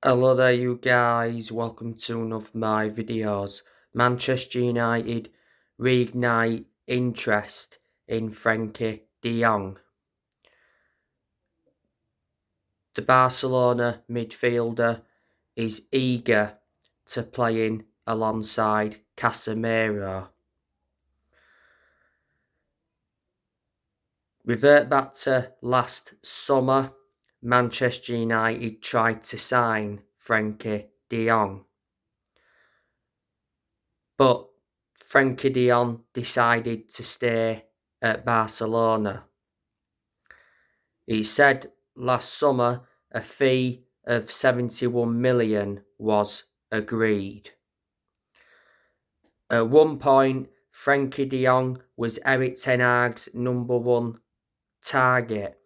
Hello there you guys, welcome to one of my videos. Manchester United reignite interest in Frenkie de Jong. The Barcelona midfielder is eager to play in alongside Casemiro. Revert back to last summer, Manchester United tried to sign Frenkie de Jong. But Frenkie de Jong decided to stay at Barcelona. He said last summer a fee of 71 million was agreed. At one point, Frenkie de Jong was Eric Ten Hag's #1 target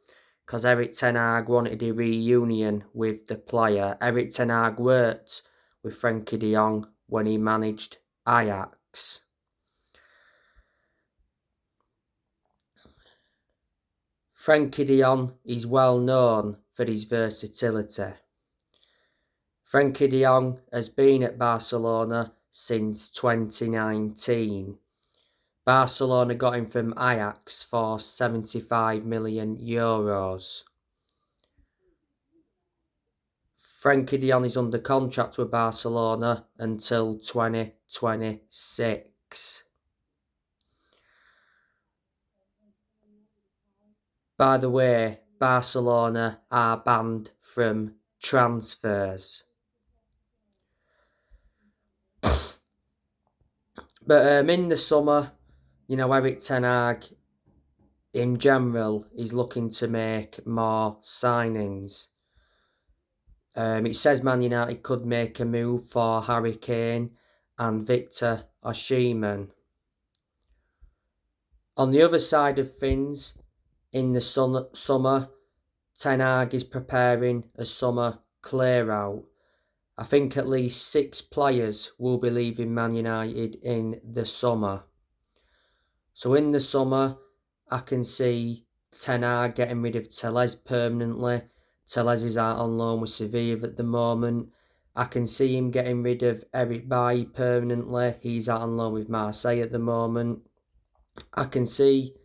because Eric Ten Hag wanted a reunion with the player. Eric Ten Hag worked with Frenkie de Jong when he managed Ajax. Frenkie de Jong is well known for his versatility. Frenkie de Jong has been at Barcelona since 2019. Barcelona got him from Ajax for €75 million. Frenkie de Jong is under contract with Barcelona until 2026. By the way, Barcelona are banned from transfers. But in the summer, Eric Ten Hag, in general, is looking to make more signings. It says Man United could make a move for Harry Kane and Victor Osimhen. On the other side of things, in the summer, Ten Hag is preparing a summer clear-out. I think at least 6 players will be leaving Man United in the summer. So in the summer, I can see Ten Hag getting rid of Telles permanently. Telles is out on loan with Sevilla at the moment. I can see him getting rid of Eric Bailly permanently. He's out on loan with Marseille at the moment. I can see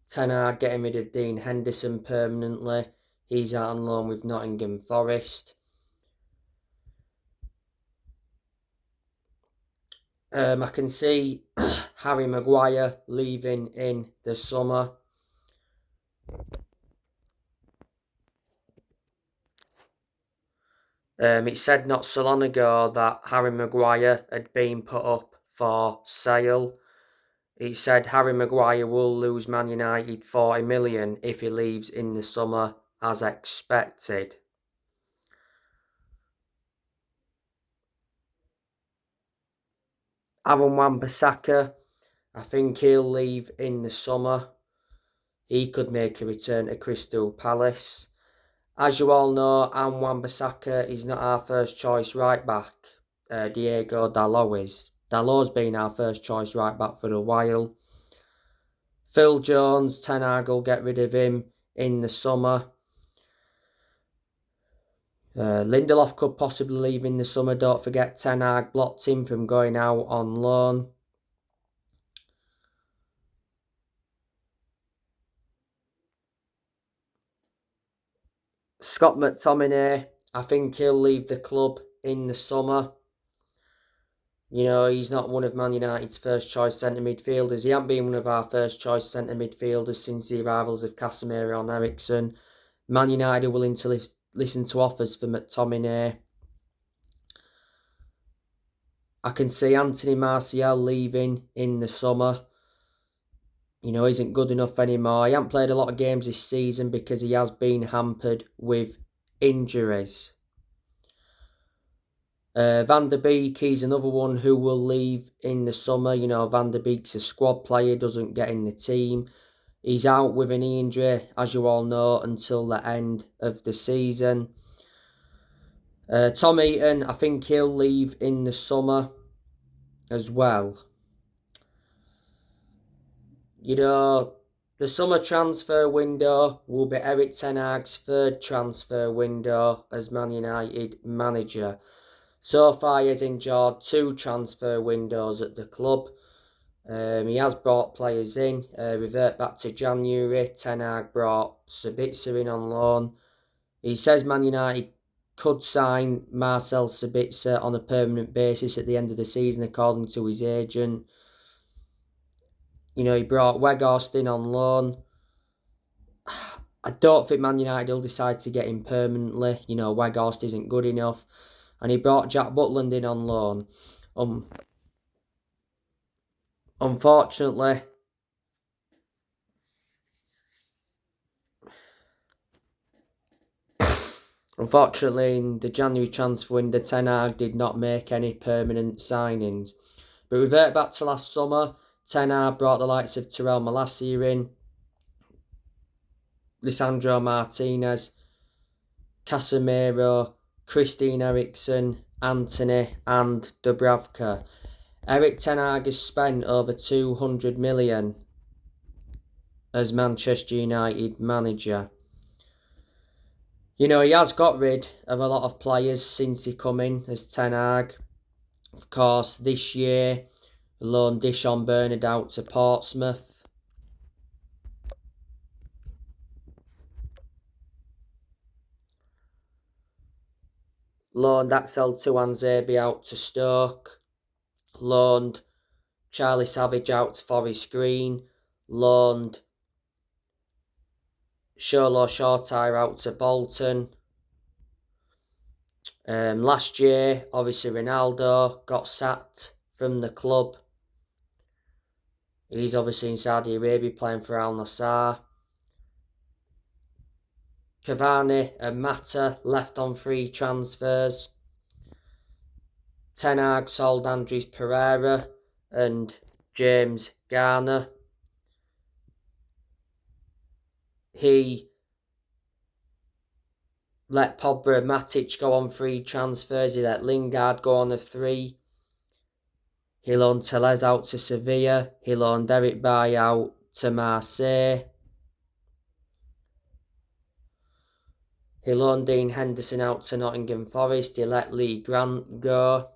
Ten Hag getting rid of Dean Henderson permanently. He's out on loan with Nottingham Forest. I can see Harry Maguire leaving in the summer. It said not so long ago that Harry Maguire had been put up for sale. It said Harry Maguire will lose Man United 40 million if he leaves in the summer as expected. Aaron Wan-Bissaka, I think he'll leave in the summer. He could make a return to Crystal Palace. As you all know, Aaron Wan-Bissaka is not our first choice right back. Diego Dalot is. Dalot's been our first choice right back for a while. Phil Jones, Ten Hag will get rid of him in the summer. Lindelof could possibly leave in the summer. Don't forget, Ten Hag blocked him from going out on loan. Scott McTominay, I think he'll leave the club in the summer. He's not one of Man United's first choice centre midfielders. He hasn't been one of our first choice centre midfielders since the arrivals of Casemiro and Eriksen. Man United are willing to listen to offers for McTominay. I can see Anthony Martial leaving in the summer. Isn't good enough anymore. He hasn't played a lot of games this season because he has been hampered with injuries. Van der Beek, he's another one who will leave in the summer. Van der Beek's a squad player, doesn't get in the team. He's out with an injury, as you all know, until the end of the season. Tom Heaton, I think he'll leave in the summer as well. The summer transfer window will be Erik Ten Hag's third transfer window as Man United manager. So far, he has enjoyed 2 transfer windows at the club. He has brought players in. Revert back to January, Ten Hag brought Sabitzer in on loan. He says Man United could sign Marcel Sabitzer on a permanent basis at the end of the season, according to his agent. He brought Weghorst in on loan. I don't think Man United will decide to get him permanently. Weghorst isn't good enough. And he brought Jack Butland in on loan. Unfortunately, in the January transfer window, Ten Hag did not make any permanent signings. But revert back to last summer, Ten Hag brought the likes of Terrell Malacia in, Lisandro Martinez, Casemiro, Christian Eriksen, Antony and Dubravka. Erik Ten Hag has spent over 200 million as Manchester United manager. He has got rid of a lot of players since he come in as Ten Hag. Of course, this year, loaned Dishon Bernard out to Portsmouth. Loaned Axel Tuanzebe out to Stoke. Loaned Charlie Savage out to Forest Green. Loaned Sholo Shortire out to Bolton. Last year, obviously Ronaldo got sacked from the club. He's obviously in Saudi Arabia playing for Al Nassr. Cavani and Mata left on free transfers. Ten Hag sold Andres Pereira and James Garner. He let Pogba and Matic go on free transfers. He let Lingard go on a 3. He loaned Tellez out to Sevilla. He loaned Eric Bailly out to Marseille. He loaned Dean Henderson out to Nottingham Forest. He let Lee Grant go.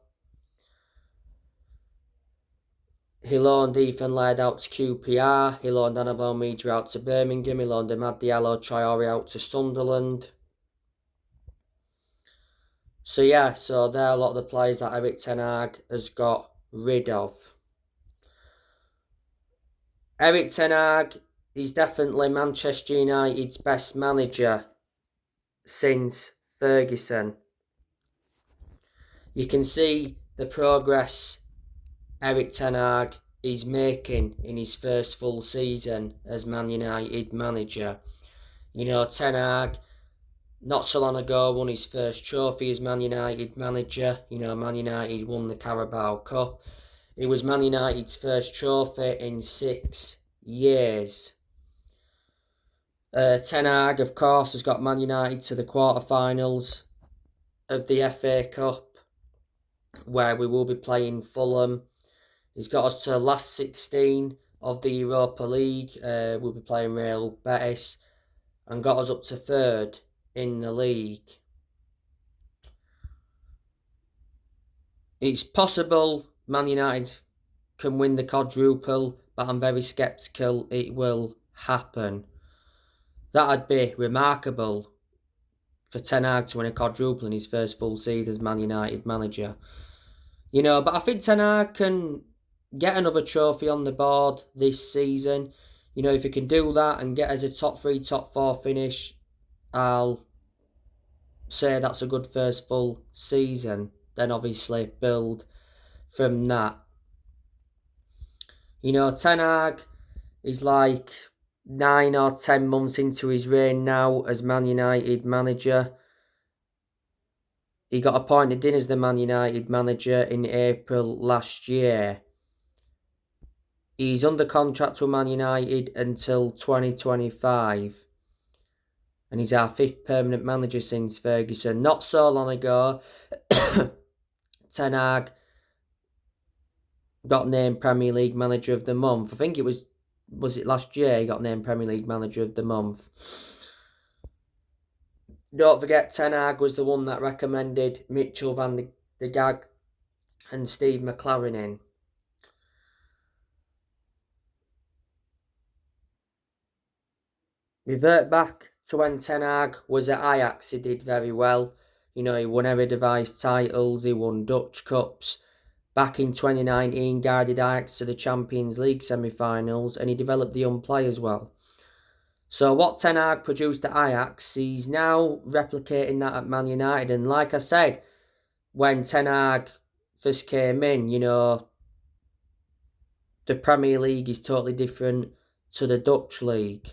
He loaned Ethan Laird out to QPR. He loaned Annabelle Meader out to Birmingham. He loaned Amad Diallo Traore out to Sunderland. So there are a lot of the players that Erik Ten Hag has got rid of. Erik Ten Hag is definitely Manchester United's best manager since Ferguson. You can see the progress Erik Ten Hag is making in his first full season as Man United manager. Ten Hag, not so long ago, won his first trophy as Man United manager. Man United won the Carabao Cup. It was Man United's first trophy in 6 years. Ten Hag, of course, has got Man United to the quarterfinals of the FA Cup, where we will be playing Fulham. He's got us to the last 16 of the Europa League. We'll be playing Real Betis, and got us up to 3rd in the league. It's possible Man United can win the quadruple, but I'm very sceptical it will happen. That'd be remarkable for Ten Hag to win a quadruple in his first full season as Man United manager. But I think Ten Hag can get another trophy on the board this season. If he can do that and get us a top 3, top 4 finish, I'll say that's a good first full season. Then obviously build from that. Ten Hag is like 9 or 10 months into his reign now as Man United manager. He got appointed in as the Man United manager in April last year. He's under contract with Man United until 2025. And he's our 5th permanent manager since Ferguson. Not so long ago, Ten Hag got named Premier League Manager of the Month. I think it was was it last year, he got named Premier League Manager of the Month. Don't forget, Ten Hag was the one that recommended Mitchell van de Gag and Steve McLaren in. Revert back to when Ten Hag was at Ajax, he did very well. He won Eredivisie titles, he won Dutch Cups. Back in 2019, guided Ajax to the Champions League semi-finals, and he developed the young players well. So what Ten Hag produced at Ajax, he's now replicating that at Man United. And like I said, when Ten Hag first came in, the Premier League is totally different to the Dutch league.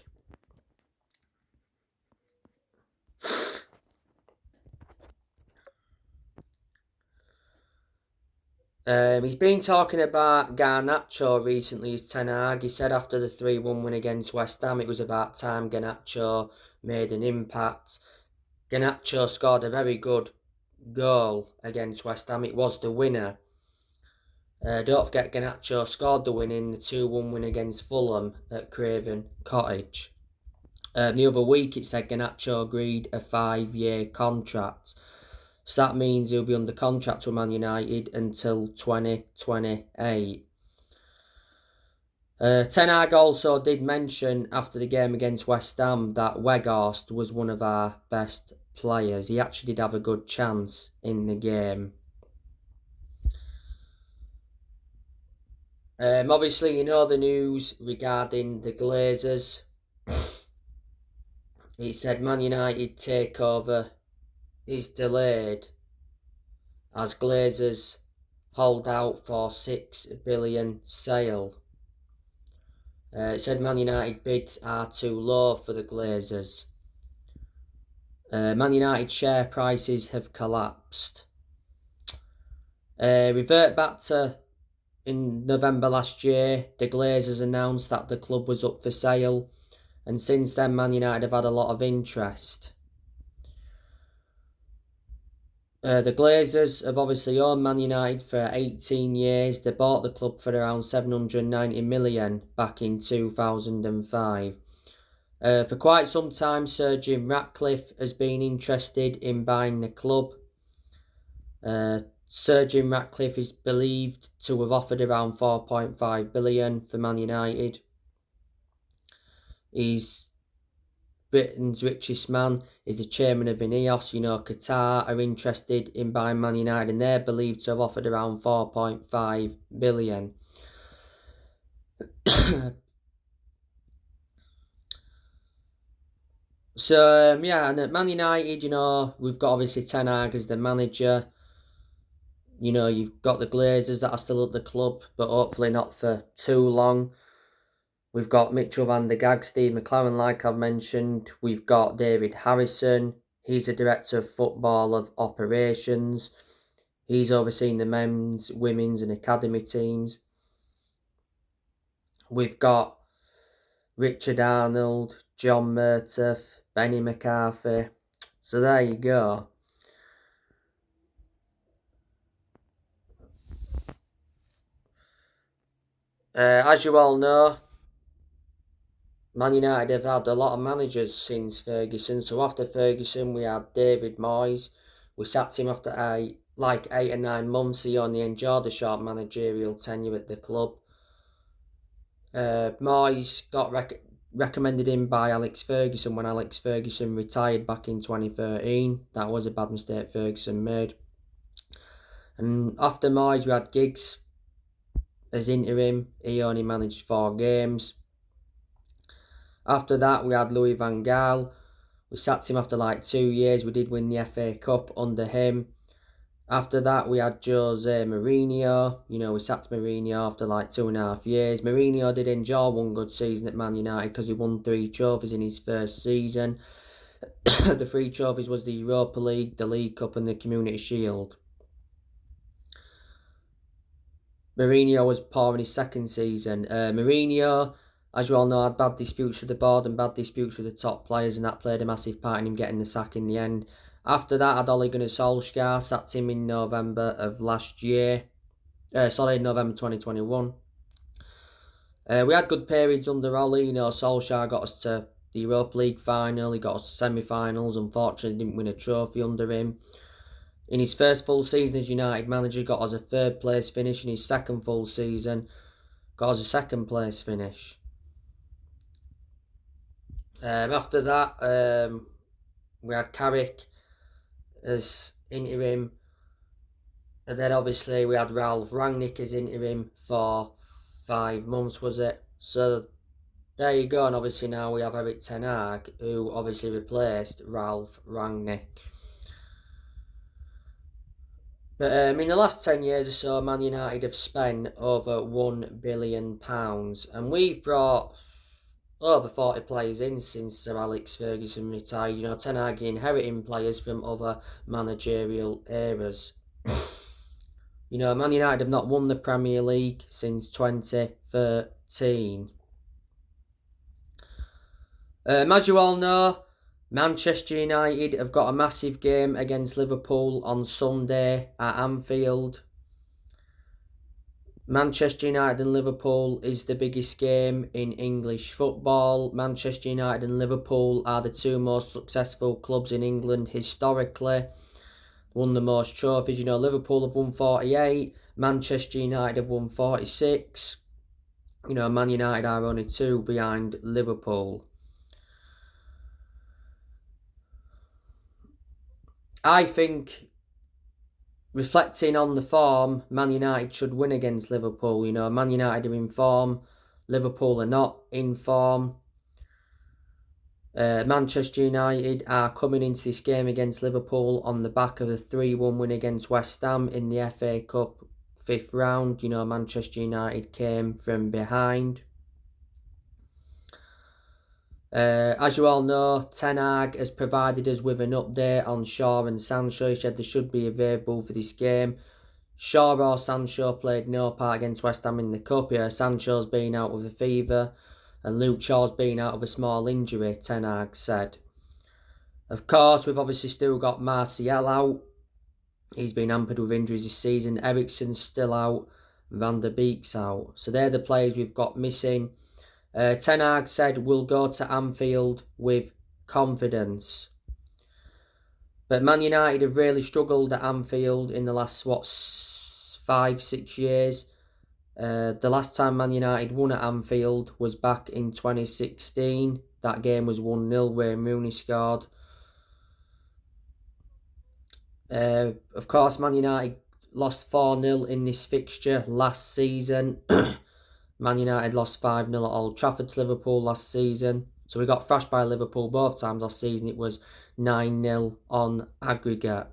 He's been talking about Garnacho recently as Ten Hag. He said after the 3-1 win against West Ham, it was about time Garnacho made an impact. Garnacho scored a very good goal against West Ham. It was the winner. Don't forget, Garnacho scored the win in the 2-1 win against Fulham at Craven Cottage. The other week, it said Garnacho agreed a 5-year contract. So that means he'll be under contract with Man United until 2028. Ten Hag also did mention after the game against West Ham that Weghorst was one of our best players. He actually did have a good chance in the game. Obviously, the news regarding the Glazers. It said Man United takeover is delayed as Glazers hold out for $6 billion sale. It said Man United bids are too low for the Glazers. Man United share prices have collapsed. Revert back to in November last year, the Glazers announced that the club was up for sale, and since then Man United have had a lot of interest. The Glazers have obviously owned Man United for 18 years. They bought the club for around 790 million back in 2005. For quite some time, Sir Jim Ratcliffe has been interested in buying the club. Sir Jim Ratcliffe is believed to have offered around 4.5 billion for Man United. He's Britain's richest man, is the chairman of Ineos. Qatar are interested in buying Man United and they're believed to have offered around 4.5 billion. So, and at Man United, we've got obviously Ten Hag as the manager. You've got the Glazers that are still at the club, but hopefully not for too long. We've got Mitchell van de Gag, Steve McLaren, like I've mentioned. We've got David Harrison. He's the Director of Football of Operations. He's overseeing the men's, women's and academy teams. We've got Richard Arnold, John Murtaugh, Benny McCarthy. So there you go. As you all know, Man United have had a lot of managers since Ferguson. So after Ferguson, we had David Moyes. We sacked him after 8 or 9 months. He only enjoyed a short managerial tenure at the club. Moyes got recommended in by Alex Ferguson when Alex Ferguson retired back in 2013. That was a bad mistake Ferguson made. And after Moyes, we had Giggs as interim. He only managed 4 games. After that, we had Louis van Gaal. We sacked him after 2 years. We did win the FA Cup under him. After that, we had Jose Mourinho. We sacked Mourinho after 2.5 years. Mourinho did enjoy one good season at Man United because he won 3 trophies in his first season. The 3 trophies was the Europa League, the League Cup and the Community Shield. Mourinho was poor in his second season. Mourinho, as you all know, had bad disputes with the board and bad disputes with the top players, and that played a massive part in him getting the sack in the end. After that, had Ole Gunnar Solskjaer, sacked him in November of last year. November 2021. We had good periods under Ollie. Solskjaer got us to the Europa League final. He got us to semi-finals. Unfortunately, didn't win a trophy under him. In his first full season as United manager, got us a third place finish. In his second full season, got us a second place finish. After that, we had Carrick as interim. And then obviously we had Ralph Rangnick as interim for 5 months, was it? So there you go, and obviously now we have Erik ten Hag, who obviously replaced Ralph Rangnick. But in the last 10 years or so, Man United have spent over £1 billion, and we've brought over 40 players in since Sir Alex Ferguson retired. Ten Hag's inheriting players from other managerial eras. Man United have not won the Premier League since 2013. As you all know, Manchester United have got a massive game against Liverpool on Sunday at Anfield. Manchester United and Liverpool is the biggest game in English football. Manchester United and Liverpool are the two most successful clubs in England historically. Won the most trophies. Liverpool have won 48. Manchester United have won 46. Man United are only 2 behind Liverpool. I think, reflecting on the form, Man United should win against Liverpool. Man United are in form. Liverpool are not in form. Manchester United are coming into this game against Liverpool on the back of a 3-1 win against West Ham in the FA Cup 5th round. Manchester United came from behind. As you all know, Ten Hag has provided us with an update on Shaw and Sancho. He said they should be available for this game. Shaw or Sancho played no part against West Ham in the Cup. Sancho's been out with a fever and Luke Shaw's been out of a small injury, Ten Hag said. Of course, we've obviously still got Martial out. He's been hampered with injuries this season. Eriksen's still out. Van der Beek's out. So they're the players we've got missing. Ten Hag said we'll go to Anfield with confidence. But Man United have really struggled at Anfield in the last, 5-6 years. The last time Man United won at Anfield was back in 2016. That game was 1-0 where Rooney scored. Of course, Man United lost 4-0 in this fixture last season. Man United lost 5-0 at Old Trafford to Liverpool last season. So we got thrashed by Liverpool both times last season. It was 9-0 on aggregate.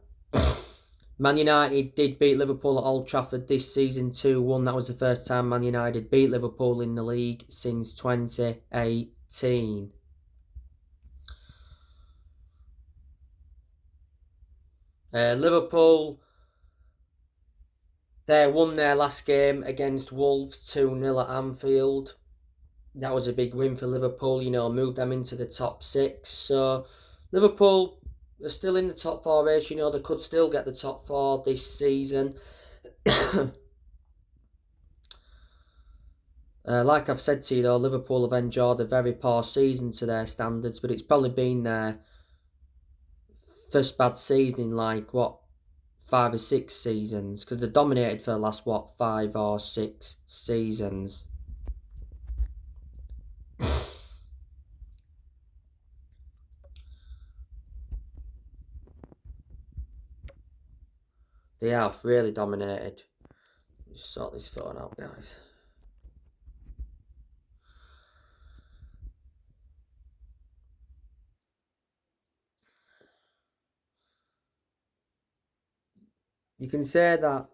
Man United did beat Liverpool at Old Trafford this season 2-1. That was the first time Man United beat Liverpool in the league since 2018. Liverpool, they won their last game against Wolves 2-0 at Anfield. That was a big win for Liverpool, moved them into the top 6. So Liverpool are still in the top 4 race, they could still get the top 4 this season. Like I've said to you though, Liverpool have enjoyed a very poor season to their standards, but it's probably been their first bad season in 5 or 6 seasons, because they've dominated for the last 5 or 6 seasons. They have really dominated. Just sort this phone out, guys. You can say that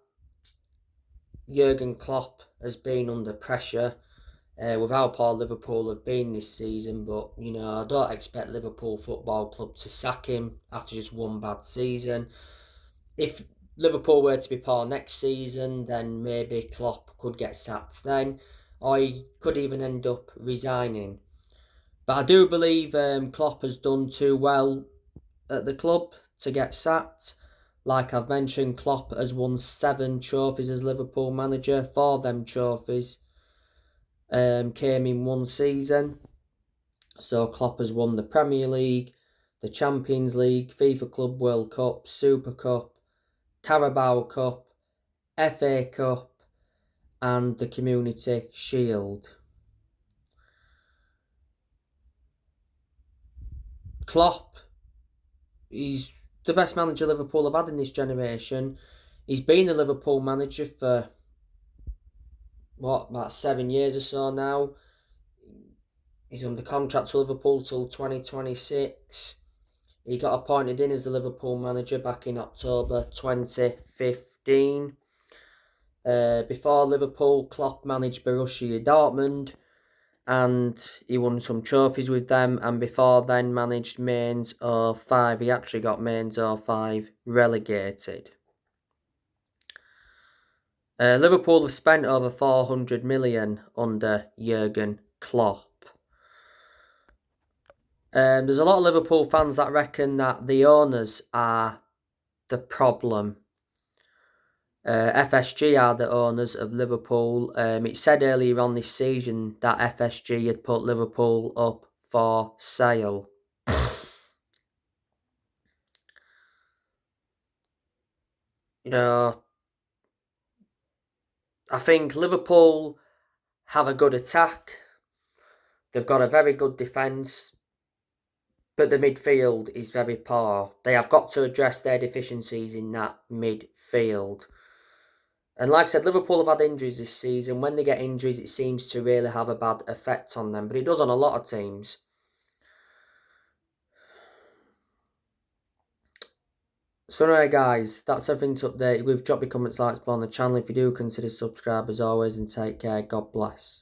Jurgen Klopp has been under pressure with how poor Liverpool have been this season, but I don't expect Liverpool Football Club to sack him after just one bad season. If Liverpool were to be poor next season, then maybe Klopp could get sacked then, or he could even end up resigning. But I do believe Klopp has done too well at the club to get sacked. Like I've mentioned, Klopp has won 7 trophies as Liverpool manager. 4 of them trophies came in one season. So Klopp has won the Premier League, the Champions League, FIFA Club World Cup, Super Cup, Carabao Cup, FA Cup, and the Community Shield. Klopp, he's the best manager Liverpool have had in this generation. He's been the Liverpool manager for, about 7 years or so now. He's under contract to Liverpool till 2026. He got appointed in as the Liverpool manager back in October 2015. Before Liverpool, Klopp managed Borussia Dortmund, and he won some trophies with them, and before then managed Mainz 05. He actually got Mainz 05 relegated. Liverpool have spent over 400 million under Jurgen Klopp. There's a lot of Liverpool fans that reckon that the owners are the problem. FSG are the owners of Liverpool. It said earlier on this season that FSG had put Liverpool up for sale. I think Liverpool have a good attack. They've got a very good defence, but the midfield is very poor. They have got to address their deficiencies in that midfield. And like I said, Liverpool have had injuries this season. When they get injuries, it seems to really have a bad effect on them, but it does on a lot of teams. So anyway guys, that's everything to update you with. Drop your comments, likes below on the channel if you do. Consider subscribe as always, and take care. God bless.